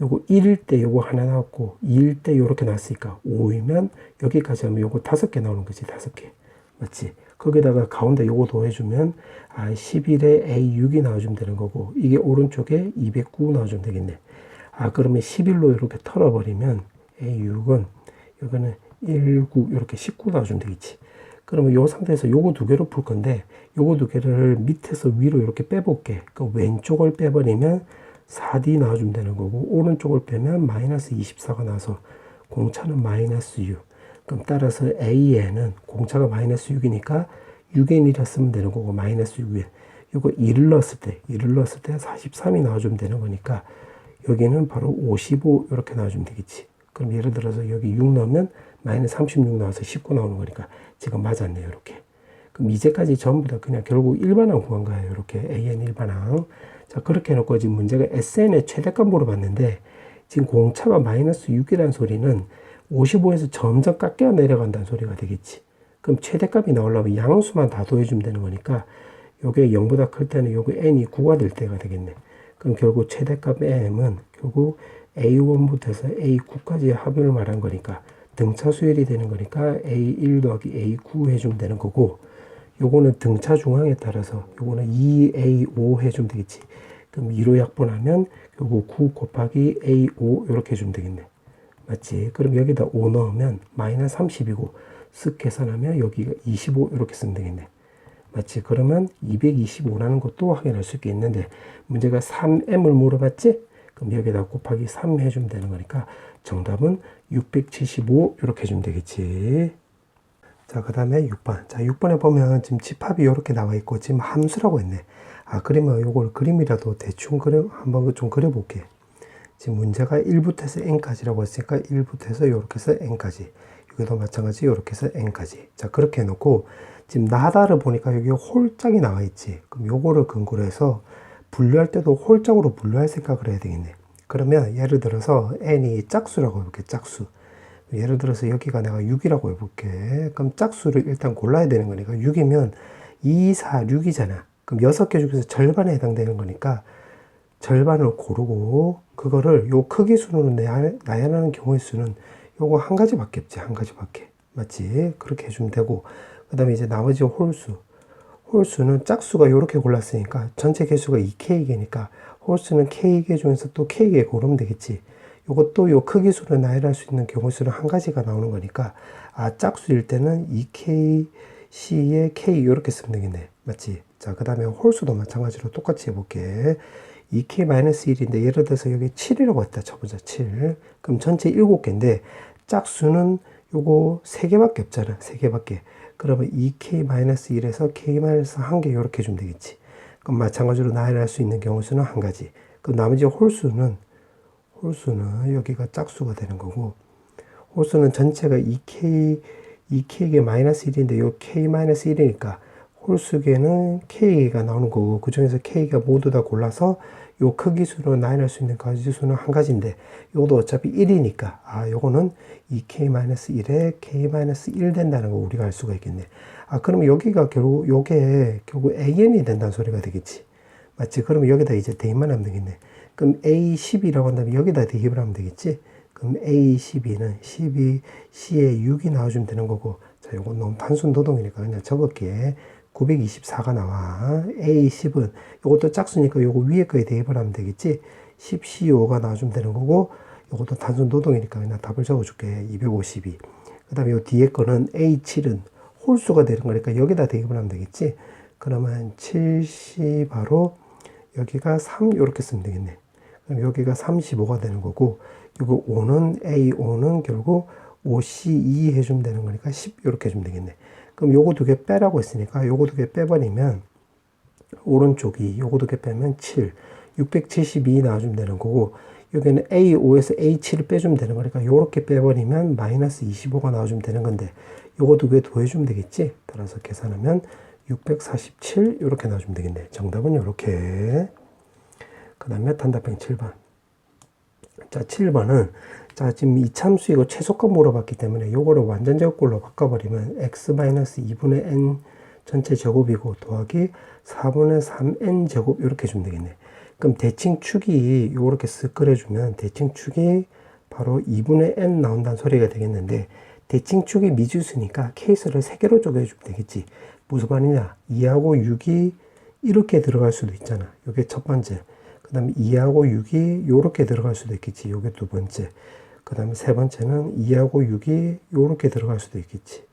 요거 1일 때 요거 하나 나왔고 2일 때 요렇게 나왔으니까 5이면 여기까지 하면 요거 5개 나오는 거지. 5개 맞지? 거기다가 가운데 요거 더해주면 11에 A6이 나와주면 되는 거고 이게 오른쪽에 209 나와주면 되겠네. 그러면 11로 이렇게 털어버리면 A6은 여기는 19 이렇게 19 나와주면 되겠지. 그러면 요 상태에서 요거 두 개로 풀 건데 요거 두 개를 밑에서 위로 이렇게 빼볼게. 그 왼쪽을 빼버리면 4D 나와주면 되는 거고 오른쪽을 빼면 마이너스 24가 나와서 공차는 마이너스 6. 그럼 따라서 A에는 공차가 마이너스 6이니까 6n이라 쓰면 되는 거고 마이너스 6n. 요거 2를 넣었을 때 43이 나와주면 되는 거니까 여기는 바로 55 이렇게 나와주면 되겠지. 그럼 예를 들어서 여기 6 넣으면 마이너스 36 나와서 19 나오는 거니까 지금 맞았네요. 이렇게. 그럼 이제까지 전부 다 그냥 결국 일반항 구한 거예요. 이렇게 AN 일반항. 자, 그렇게 해놓고 지금 문제가 SN의 최대값 물어봤는데 지금 공차가 마이너스 6이라는 소리는 55에서 점점 깎여 내려간다는 소리가 되겠지. 그럼 최대값이 나오려면 양수만 다 더해주면 되는 거니까 요게 0보다 클 때는 요게 n이 9가 될 때가 되겠네. 그럼 결국 최대값 m은 결국 A1부터 해서 A9까지 합을 말한 거니까 등차 수열이 되는 거니까 A1 더하기 A9 해주면 되는 거고 요거는 등차 중앙에 따라서 요거는 2A5 해주면 되겠지. 그럼 2로 약분하면 결국 9 곱하기 A5 이렇게 해주면 되겠네. 맞지? 그럼 여기다 5 넣으면 마이너스 30이고 쓱 계산하면 여기가 25 이렇게 쓰면 되겠네. 맞지? 그러면 225라는 것도 확인할 수 있겠는데 문제가 3m을 물어봤지? 그럼 여기다 곱하기 3 해주면 되는 거니까 정답은 675 이렇게 해주면 되겠지. 자, 그 다음에 6번. 자, 6번에 보면 지금 집합이 이렇게 나와 있고 지금 함수라고 했네. 아, 그러면 요걸 그림이라도 대충 한번 좀 그려볼게. 지금 문제가 1부터 해서 n까지라고 했으니까 1부터 해서 이렇게 해서 n까지. 여기도 마찬가지 이렇게 해서 n까지. 자, 그렇게 해놓고 지금 나다를 보니까 여기 홀짝이 나와 있지. 그럼 요거를 근거로 해서 분류할 때도 홀짝으로 분류할 생각을 해야 되겠네. 그러면 예를 들어서 n이 짝수라고 해볼게. 짝수. 예를 들어서 여기가 내가 6이라고 해볼게. 그럼 짝수를 일단 골라야 되는 거니까 6이면 2, 4, 6이잖아. 그럼 6개 중에서 절반에 해당되는 거니까 절반을 고르고 그거를 요 크기 순으로 나열하는 경우의 수는 요거 한 가지밖에 없지. 한 가지밖에. 맞지? 그렇게 해주면 되고 그 다음에 이제 나머지 홀수. 홀수는 짝수가 요렇게 골랐으니까 전체 개수가 2K개니까 홀수는 K개 중에서 또 K개 고르면 되겠지. 요것도 요 크기수로 나열할 수 있는 경우수는 한 가지가 나오는 거니까 아 짝수일 때는 2KC에 K 이렇게 쓰면 되겠네. 맞지? 자, 그 다음에 홀수도 마찬가지로 똑같이 해볼게. 2K-1인데 예를 들어서 여기 7이라고 했다 쳐보자. 7. 그럼 전체 7개인데 짝수는 요거 3개밖에 없잖아. 3개밖에. 그러면 2K-1에서 K-1개 이렇게 해주면 되겠지. 그럼 마찬가지로 나열할 수 있는 경우수는 한 가지. 그럼 나머지 홀수는 여기가 짝수가 되는 거고 홀수는 전체가 2K개 마이너스 1인데 요 K 마이너스 1이니까 홀수계는 K가 나오는 거고 그 중에서 K가 모두 다 골라서 요 크기수로 나열할 수 있는 가지수는 한 가지인데 요것도 어차피 1이니까 아 요거는 2K-1에 K-1 된다는 거 우리가 알 수가 있겠네. 아 그러면 여기가 결국 요게 결국 AN이 된다는 소리가 되겠지. 맞지? 그러면 여기다 이제 대입만 하면 되겠네. 그럼 A12라고 한다면 여기다 대입을 하면 되겠지? 그럼 A12는 12C에 6이 나와주면 되는 거고, 자, 요건 너무 단순 노동이니까 그냥 적을게. 924가 나와. A10은 요것도 짝수니까 요거 위에 거에 대입을 하면 되겠지? 10C5가 나와주면 되는 거고, 요것도 단순 노동이니까 그냥 답을 적어줄게. 252. 그 다음에 요 뒤에 거는 A7은 홀수가 되는 거니까 여기다 대입을 하면 되겠지? 그러면 7C 바로 여기가 3 이렇게 쓰면 되겠네. 그럼 여기가 35가 되는 거고 이거 5는 A5는 결국 5C2 해주면 되는 거니까 10 이렇게 해주면 되겠네. 그럼 요거 두 개 빼라고 했으니까 요거 두 개 빼버리면 오른쪽이 요거 두 개 빼면 7 672 나와주면 되는 거고 여기는 A5에서 A7을 빼주면 되는 거니까 요렇게 빼버리면 마이너스 25가 나와주면 되는 건데 요거 두 개 더해주면 되겠지. 따라서 계산하면 647 이렇게 나와주면 되겠네. 정답은 이렇게. 그 다음에 단답형 7번. 자, 7번은 자 지금 이참수이고 최소값 물어봤기 때문에 요거를 완전 제곱꼴로 바꿔버리면 x-2분의 n 전체 제곱이고 더하기 4분의 3n 제곱 이렇게 해주면 되겠네. 그럼 대칭축이 요렇게 쓱 그려주면 대칭축이 바로 2분의 n 나온다는 소리가 되겠는데 대칭축이 미지수니까 케이스를 3개로 쪼개주면 되겠지. 무슨 말이냐? 2하고 6이 이렇게 들어갈 수도 있잖아. 요게 첫 번째. 그 다음에 2하고 6이 요렇게 들어갈 수도 있겠지. 요게 두 번째. 그 다음에 세 번째는 2하고 6이 요렇게 들어갈 수도 있겠지.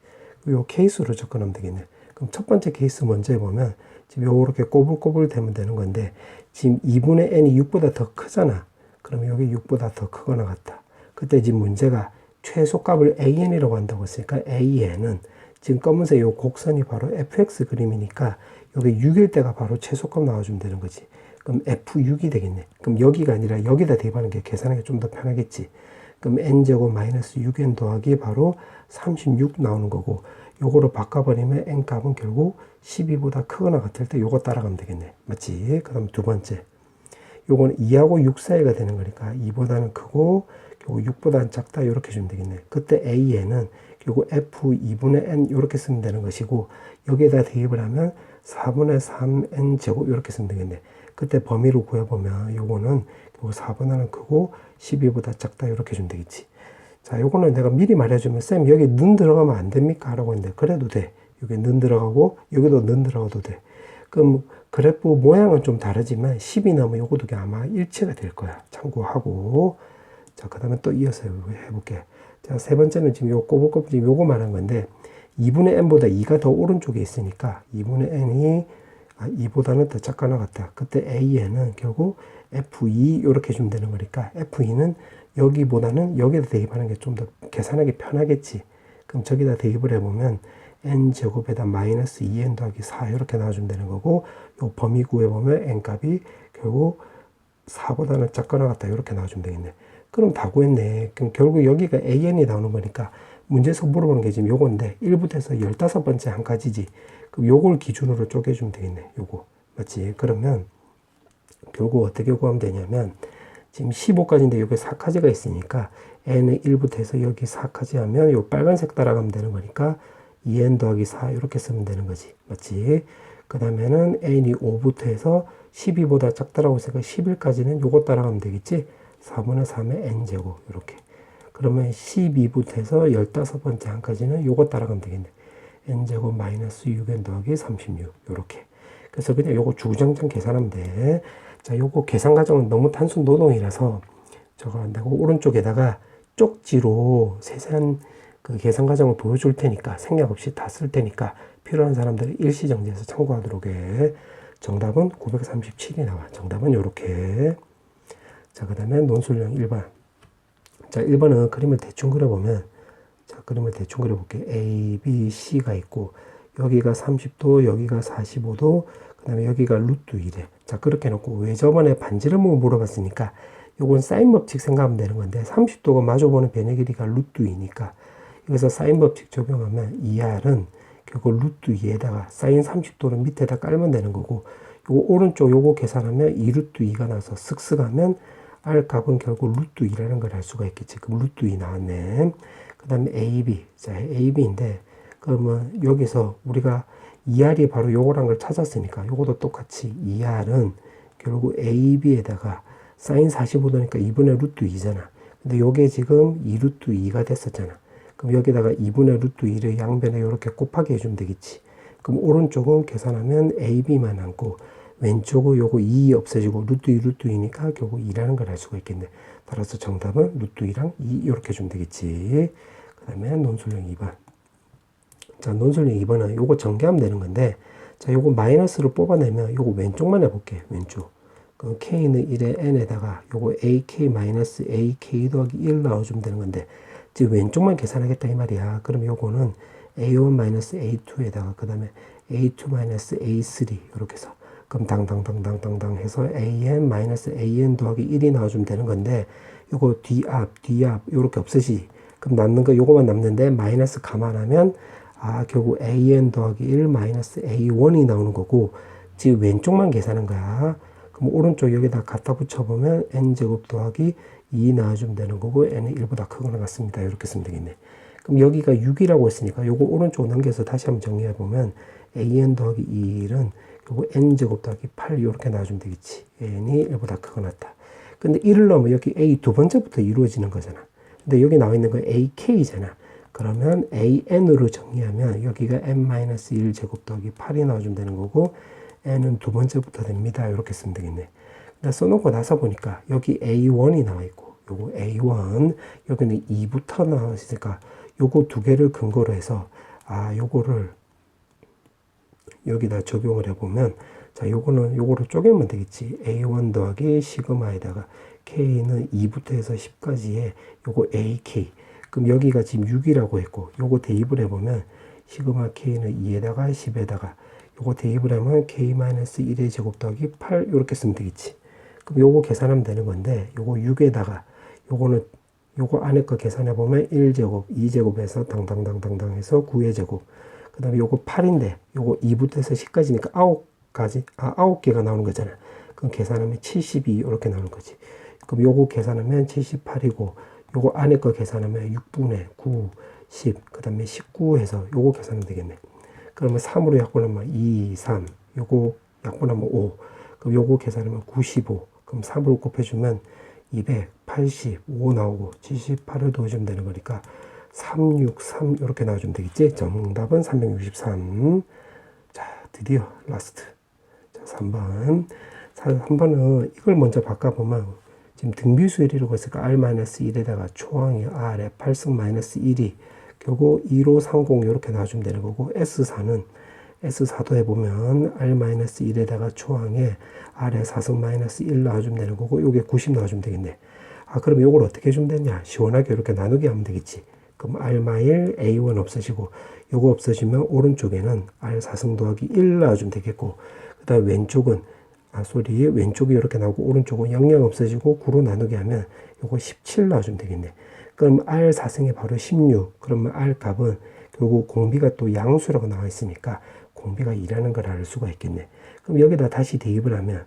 요 케이스로 접근하면 되겠네. 그럼 첫 번째 케이스 먼저 해보면 지금 요렇게 꼬불꼬불 되면 되는 건데 지금 2분의 n이 6보다 더 크잖아. 그러면 여기 6보다 더 크거나 같다. 그때 지금 문제가 최소값을 AN이라고 한다고 했으니까 AN은 지금 검은색 요 곡선이 바로 fx 그림이니까 여기 6일 때가 바로 최소값 나와주면 되는 거지. 그럼 f6이 되겠네. 그럼 여기가 아니라 여기다 대입하는 게 계산하기 좀 더 편하겠지. 그럼 n제곱 마이너스 6n 더하기 바로 36 나오는 거고 요거로 바꿔버리면 n 값은 결국 12보다 크거나 같을 때 요거 따라가면 되겠네. 맞지? 그 다음 두 번째. 요거는 2하고 6 사이가 되는 거니까 2보다는 크고 결국 6보다는 작다 이렇게 주면 되겠네. 그때 AN은 결국 F2분의 N 이렇게 쓰면 되는 것이고 여기에다 대입을 하면 4분의 3N 제곱 이렇게 쓰면 되겠네. 그때 범위로 구해보면 요거는 결국 4보다는 크고 12보다 작다 이렇게 주면 되겠지. 자, 요거는 내가 미리 말해주면 쌤 여기 는 들어가면 안 됩니까? 라고 했는데 그래도 돼. 여기 는 들어가고 여기도 는 들어가도 돼. 그럼 그래프 모양은 좀 다르지만 10이 나오면 요거 두 개 아마 일치가 될 거야. 참고하고. 자, 그 다음에 또 이어서 해볼게. 자, 세 번째는 지금 요 꼬불꼬불 지금 요거 말한 건데 2분의 n보다 2가 더 오른쪽에 있으니까 2분의 n이 2보다는 더 작가 나갔다. 그때 AN은 결국 F2 이렇게 주면 되는 거니까 F2는 여기보다는 여기다 대입하는 게 좀 더 계산하기 편하겠지. 그럼 저기다 대입을 해보면 n제곱에다 마이너스 2n 더하기 4 이렇게 나와주면 되는 거고 요 범위 구해보면 n값이 결국 4보다는 작거 나갔다 이렇게 나와주면 되겠네. 그럼 다 구했네. 그럼 결국 여기가 an이 나오는 거니까 문제에서 물어보는 게 지금 요건데 1부터 해서 15번째 한 가지지. 그럼 요걸 기준으로 쪼개주면 되겠네. 요거 맞지? 그러면 결국 어떻게 구하면 되냐면 지금 15까지인데 여기 4까지가 있으니까 n은 1부터 해서 여기 4까지 하면 요 빨간색 따라가면 되는 거니까 2n 더하기 4 이렇게 쓰면 되는 거지. 맞지? 그 다음에는 n이 5부터 해서 12보다 작다라고 했으니까 11까지는 요거 따라가면 되겠지? 4분의 3의 n제곱 이렇게. 그러면 12부터 해서 15번째 한까지는 요거 따라가면 되겠네. n제곱 마이너스 6n 더하기 36 요렇게. 그래서 그냥 요거 주구장창 계산하면 돼. 자, 요거 계산 과정은 너무 단순 노동이라서 저거 안 되고 오른쪽에다가 쪽지로 세세한 그 계산 과정을 보여줄 테니까 생략 없이 다 쓸 테니까 필요한 사람들은 일시정지해서 참고하도록 해. 정답은 937이 나와. 정답은 요렇게. 자, 그 다음에 논술형 1번. 자, 1번은 그림을 대충 그려보면 자, 그림을 대충 그려볼게. A, B, C가 있고 여기가 30도, 여기가 45도, 그 다음에 여기가 루트 2래. 자, 그렇게 해놓고 왜 저번에 반지름을 물어봤으니까 요건 사인 법칙 생각하면 되는 건데 30도가 마주보는 변의 길이가 루트 2니까 여기서 사인 법칙 적용하면 2R은 결국 루트 2에다가 사인 30도를 밑에다 깔면 되는 거고 요거 오른쪽 요거 계산하면 2 루트 2가 나와서 쓱쓱 하면 R 값은 결국 루트 2라는 걸 알 수가 있겠지. 그럼 루트 2 나왔네. 그 다음에 AB. 자, AB인데 그러면 여기서 우리가 2R이 바로 요거란 걸 찾았으니까 요것도 똑같이 2R은 결국 AB에다가 사인 45도니까 2분의 루트 2잖아. 근데 요게 지금 2 루트 2가 됐었잖아. 그럼 여기다가 2분의 루트 2를 양변에 이렇게 곱하기 해주면 되겠지. 그럼 오른쪽은 계산하면 AB만 남고 왼쪽은 요거 2 없어지고 루트 2 루트 2니까 결국 2라는 걸 알 수가 있겠네. 따라서 정답은 루트 2랑 2 이렇게 주면 되겠지. 그 다음에 논술형 2번. 자, 논술형 2번은 요거 전개하면 되는 건데 자, 요거 마이너스를 뽑아내면 요거 왼쪽만 해볼게. 왼쪽. 그 K는 1에 N에다가 요거 AK 마이너스 AK 더하기 1 나와주면 되는 건데 지금 왼쪽만 계산하겠다 이 말이야. 그럼 요거는 A1 마이너스 A2에다가 그 다음에 A2 마이너스 A3 이렇게 해서 그럼 당당당당당당 해서 AN 마이너스 AN 더하기 1이 나와주면 되는 건데 요거 뒤앞 요렇게 없으시. 그럼 남는 거 요거만 남는데 마이너스 감안하면 결국 AN 더하기 1 마이너스 A1이 나오는 거고 지금 왼쪽만 계산한 거야. 그럼 오른쪽 여기다 갖다 붙여보면 n제곱 더하기 2 나와주면 되는 거고 n은 1보다 크거나 같습니다. 이렇게 쓰면 되겠네. 그럼 여기가 6이라고 했으니까 요거 오른쪽 넘겨서 다시 한번 정리해보면 an 더하기 2는 요거 n제곱 더하기 8 이렇게 나와주면 되겠지. n이 1보다 크거나 같다. 근데 1을 넣으면 여기 a 두 번째부터 이루어지는 거잖아. 근데 여기 나와 있는 거 ak잖아. 그러면 an으로 정리하면 여기가 n-1 제곱 더하기 8이 나와주면 되는 거고 n은 두 번째부터 됩니다. 이렇게 쓰면 되겠네. 근데 써놓고 나서 보니까 여기 A1이 나와 있고 요거 A1 여기는 2부터 나와 있으니까 요거 두 개를 근거로 해서 요거를 여기다 적용을 해보면 자 요거는 요거를 쪼개면 되겠지. A1 더하기 시그마에다가 K는 2부터 해서 10까지의 요거 AK 그럼 여기가 지금 6이라고 했고 요거 대입을 해보면 시그마 K는 2에다가 10에다가 요거 대입을 하면 K-1의 제곱 더하기 8 이렇게 쓰면 되겠지. 그럼 요거 계산하면 되는 건데 요거 6에다가 요거는 요거 안에 거 계산해 보면 1제곱 2제곱에서 당당당당당 해서 9의 제곱 그 다음에 요거 8인데 요거 2부터 해서 10까지니까 9개가 나오는 거잖아. 그럼 계산하면 72 이렇게 나오는 거지. 그럼 요거 계산하면 78이고 요거 안에 거 계산하면 6분의 9 10 그 다음에 19 해서 요거 계산하면 되겠네. 그러면 3으로 약분하면 2, 3 요거 약분하면 5 그럼 요거 계산하면 95 그럼 3으로 곱해주면 285 나오고 78을 넣어주면 되는 거니까 363 이렇게 나와주면 되겠지. 정답은 363. 자, 드디어 라스트. 자, 자, 3번. 3번은 이걸 먼저 바꿔보면 지금 등비수 1이라고 했으니까 R-1에다가 초항이 R에 8승 마이너스 1이 결국 2로 30 이렇게 놔주면 되는 거고, S4도 해보면 R-1에다가 초항에 R에 4승 마이너스 1 놔주면 되는 거고, 요게 90 놔주면 되겠네. 아, 그럼 요걸 어떻게 해주면 되냐? 시원하게 이렇게 나누기 하면 되겠지. 그럼 R-1, A1 없어지고, 요거 없어지면 오른쪽에는 R 4승 더하기 1 놔주면 되겠고, 그 다음 왼쪽은, 왼쪽이 이렇게 나오고, 오른쪽은 0 없어지고, 9로 나누기 하면 요거 17 놔주면 되겠네. 그럼 R 4승이 바로 16. 그러면 R 값은 결국 공비가 또 양수라고 나와 있으니까 공비가 2라는 걸 알 수가 있겠네. 그럼 여기다 다시 대입을 하면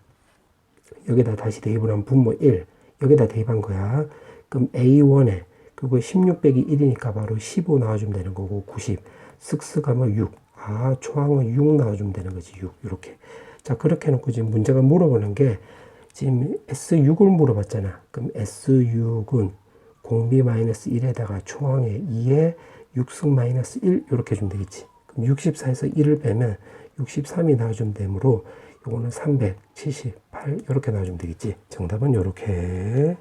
분모 1. 여기다 대입한 거야. 그럼 A1에 그리고 16 빼기 1이니까 바로 15 나와주면 되는 거고, 90. 쓱쓱하면 6. 아, 초항은 6 나와주면 되는 거지. 6. 이렇게. 자, 그렇게 해놓고 지금 문제가 물어보는 게 지금 S6을 물어봤잖아. 그럼 S6은 공비 마이너스 1에다가 초항에 2에 6승 마이너스 1 이렇게 해주면 되겠지. 그럼 64에서 1을 빼면 63이 나와주면 되므로 요거는 378 이렇게 나와주면 되겠지. 정답은 요렇게.